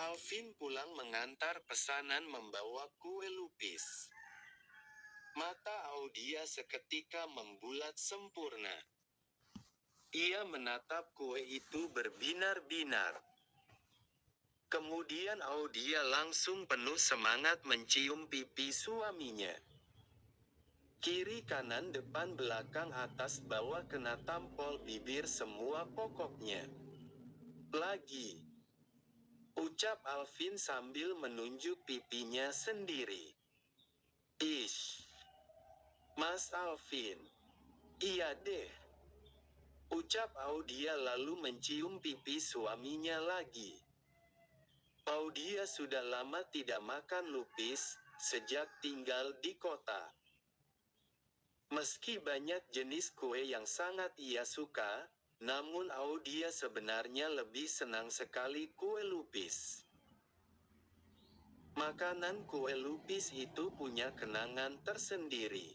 Alvin pulang mengantar pesanan membawa kue lupis. Mata Audia seketika membulat sempurna. Ia menatap kue itu berbinar-binar. Kemudian Audia langsung penuh semangat mencium pipi suaminya. Kiri kanan depan belakang atas bawah kena tampol bibir semua pokoknya. Lagi, ucap Alvin sambil menunjuk pipinya sendiri. Ish, Mas Alvin. Iya deh. Ucap Audia lalu mencium pipi suaminya lagi. Audia sudah lama tidak makan lupis, sejak tinggal di kota. Meski banyak jenis kue yang sangat ia suka, namun Audia sebenarnya lebih senang sekali kue lupis. Makanan kue lupis itu punya kenangan tersendiri.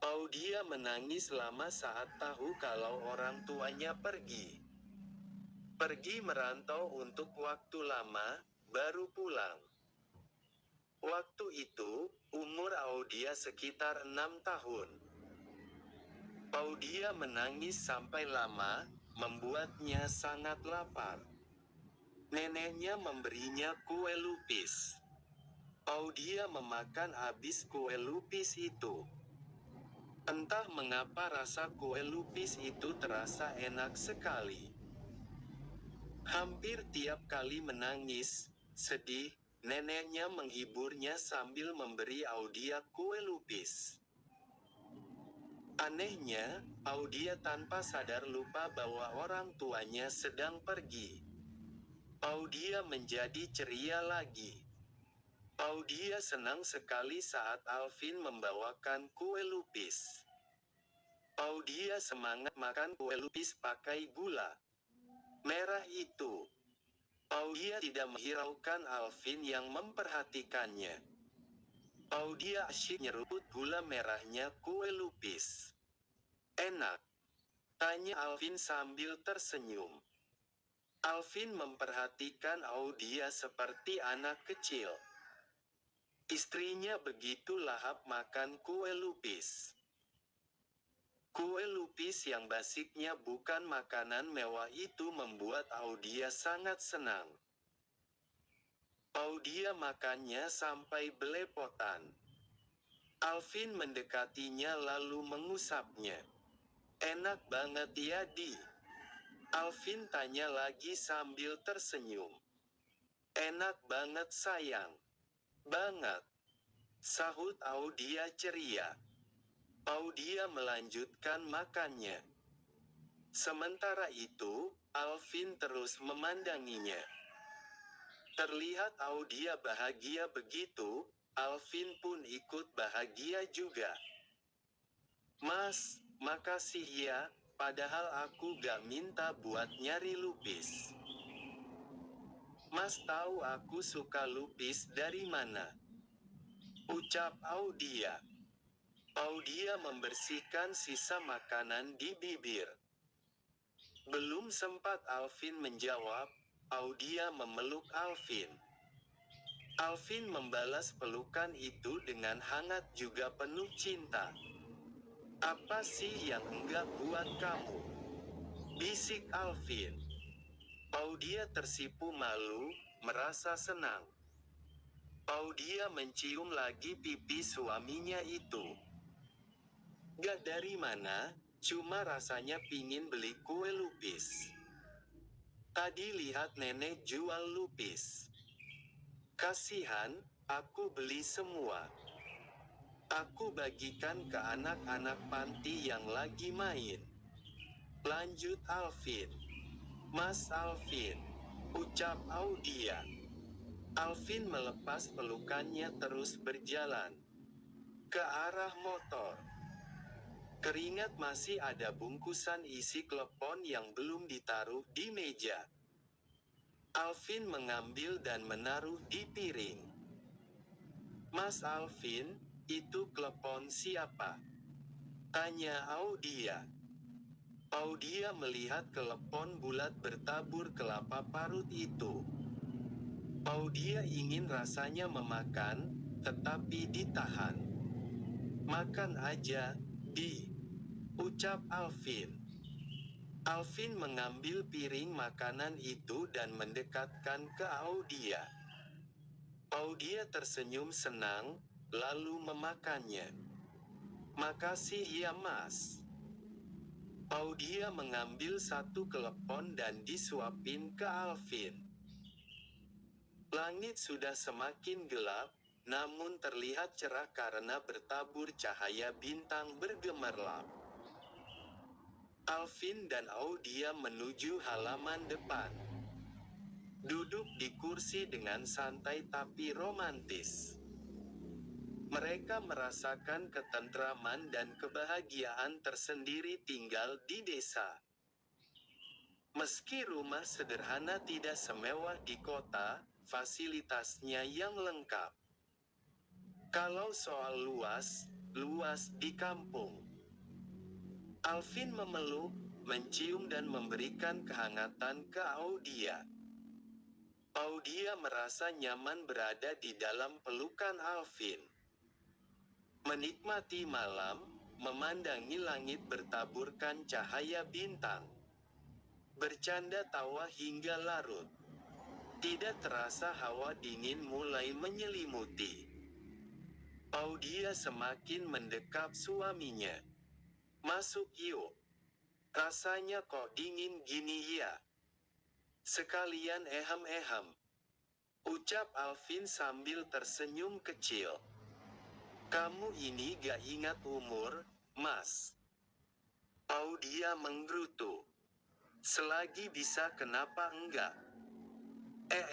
Audia menangis lama saat tahu kalau orang tuanya pergi. Pergi merantau untuk waktu lama, baru pulang. Waktu itu, umur Audia sekitar 6 tahun. Audia menangis sampai lama, membuatnya sangat lapar. Neneknya memberinya kue lupis. Audia memakan habis kue lupis itu. Entah mengapa rasa kue lupis itu terasa enak sekali. Hampir tiap kali menangis, sedih, neneknya menghiburnya sambil memberi Audia kue lupis. Anehnya, Audia tanpa sadar lupa bahwa orang tuanya sedang pergi. Audia menjadi ceria lagi. Audia senang sekali saat Alvin membawakan kue lupis. Audia semangat makan kue lupis pakai gula merah itu. Audia tidak menghiraukan Alvin yang memperhatikannya. Audia asyik nyeruput gula merahnya kue lupis. Enak? Tanya Alvin sambil tersenyum. Alvin memperhatikan Audia seperti anak kecil. Istrinya begitu lahap makan kue lupis. Kue lupis yang basicnya bukan makanan mewah itu membuat Audia sangat senang. Audia makannya sampai belepotan. Alvin mendekatinya lalu mengusapnya. Enak banget ya Di? Alvin tanya lagi sambil tersenyum. Enak banget sayang. Banget. Sahut Audia ceria. Audia melanjutkan makannya. Sementara itu, Alvin terus memandanginya. Terlihat Audia bahagia begitu, Alvin pun ikut bahagia juga. Mas, makasih ya, padahal aku gak minta buat nyari lupis. Mas tahu aku suka lupis dari mana? Ucap Audia. Audia membersihkan sisa makanan di bibir. Belum sempat Alvin menjawab, Audia memeluk Alvin. Alvin membalas pelukan itu dengan hangat juga penuh cinta. Apa sih yang enggak buat kamu? Bisik Alvin. Audia tersipu malu, merasa senang. Audia mencium lagi pipi suaminya itu. Gak dari mana, cuma rasanya pingin beli kue lupis. Tadi lihat nenek jual lupis. Kasihan, aku beli semua. Aku bagikan ke anak-anak panti yang lagi main. Lanjut Alvin. Mas Alvin. Ucap Audia. Alvin melepas pelukannya terus berjalan ke arah motor. Keringat masih ada bungkusan isi klepon yang belum ditaruh di meja. Alvin mengambil dan menaruh di piring. Mas Alvin, itu klepon siapa? Tanya Audia. Audia melihat klepon bulat bertabur kelapa parut itu. Audia ingin rasanya memakan, tetapi ditahan. "Makan aja, Bi," ucap Alvin. Alvin mengambil piring makanan itu dan mendekatkan ke Audia. Audia tersenyum senang, lalu memakannya. "Makasih ya, Mas." Audia mengambil satu kelepon dan disuapin ke Alvin. Langit sudah semakin gelap, namun terlihat cerah karena bertabur cahaya bintang bergemerlap. Alvin dan Audia menuju halaman depan. Duduk di kursi dengan santai tapi romantis. Mereka merasakan ketentraman dan kebahagiaan tersendiri tinggal di desa. Meski rumah sederhana tidak semewah di kota, fasilitasnya yang lengkap. Kalau soal luas, luas di kampung. Alvin memeluk, mencium dan memberikan kehangatan ke Audia. Audia merasa nyaman berada di dalam pelukan Alvin. Menikmati malam, memandangi langit bertaburkan cahaya bintang. Bercanda tawa hingga larut. Tidak terasa hawa dingin mulai menyelimuti. Audia semakin mendekap suaminya. "Masuk yuk. Rasanya kok dingin gini ya?" "Sekalian ehem-ehem," ucap Alvin sambil tersenyum kecil. "Kamu ini gak ingat umur, Mas." Audia menggerutu. "Selagi bisa kenapa enggak?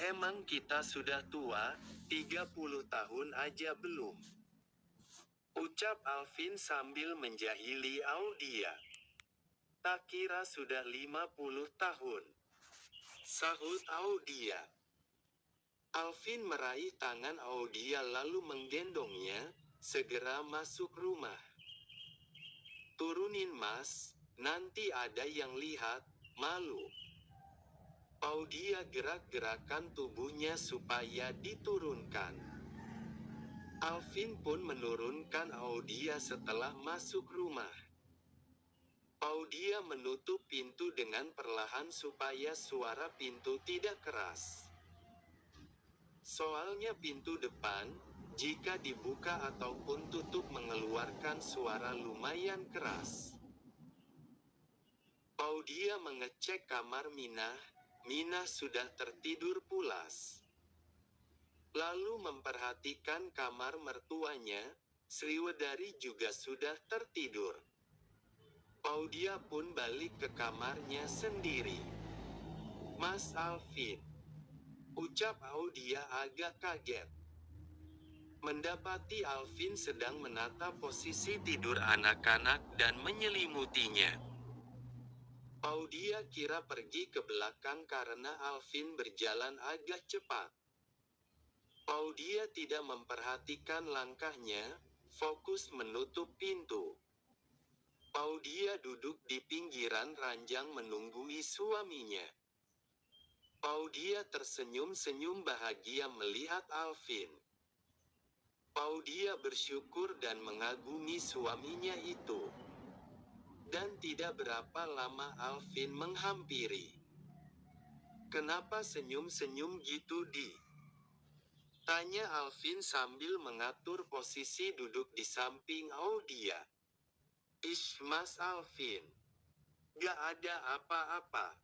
Emang kita sudah tua, 30 tahun aja belum?" Ucap Alvin sambil menjahili Audia. "Tak kira sudah 50 tahun," sahut Audia. Alvin meraih tangan Audia lalu menggendongnya, segera masuk rumah. "Turunin Mas, nanti ada yang lihat, malu." Audia gerak-gerakan tubuhnya supaya diturunkan. Alvin pun menurunkan Audia setelah masuk rumah. Audia menutup pintu dengan perlahan supaya suara pintu tidak keras. Soalnya pintu depan, jika dibuka ataupun tutup mengeluarkan suara lumayan keras. Audia mengecek kamar Minah. Minah sudah tertidur pulas. Lalu memperhatikan kamar mertuanya, Sriwedari juga sudah tertidur. Audia pun balik ke kamarnya sendiri. "Mas Alvin," ucap Audia agak kaget. Mendapati Alvin sedang menata posisi tidur anak-anak dan menyelimutinya. Audia kira pergi ke belakang karena Alvin berjalan agak cepat. Audia tidak memperhatikan langkahnya, fokus menutup pintu. Audia duduk di pinggiran ranjang menunggui suaminya. Audia tersenyum-senyum bahagia melihat Alvin. Audia bersyukur dan mengagumi suaminya itu. Dan tidak berapa lama Alvin menghampiri. "Kenapa senyum-senyum gitu, Di?" tanya Alvin sambil mengatur posisi duduk di samping Audia. "Ish, Mas Alvin. Gak ada apa-apa,"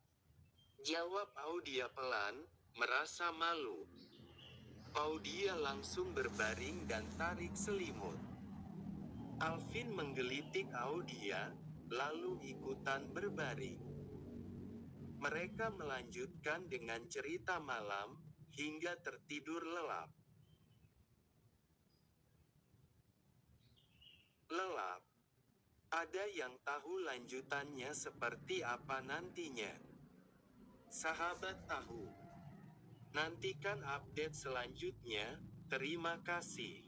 jawab Audia pelan, merasa malu. Audia langsung berbaring dan tarik selimut. Alvin menggelitik Audia, lalu ikutan berbaring. Mereka melanjutkan dengan cerita malam, hingga tertidur lelap. Lelap. Ada yang tahu lanjutannya seperti apa nantinya? Sahabat tahu. Nantikan update selanjutnya. Terima kasih.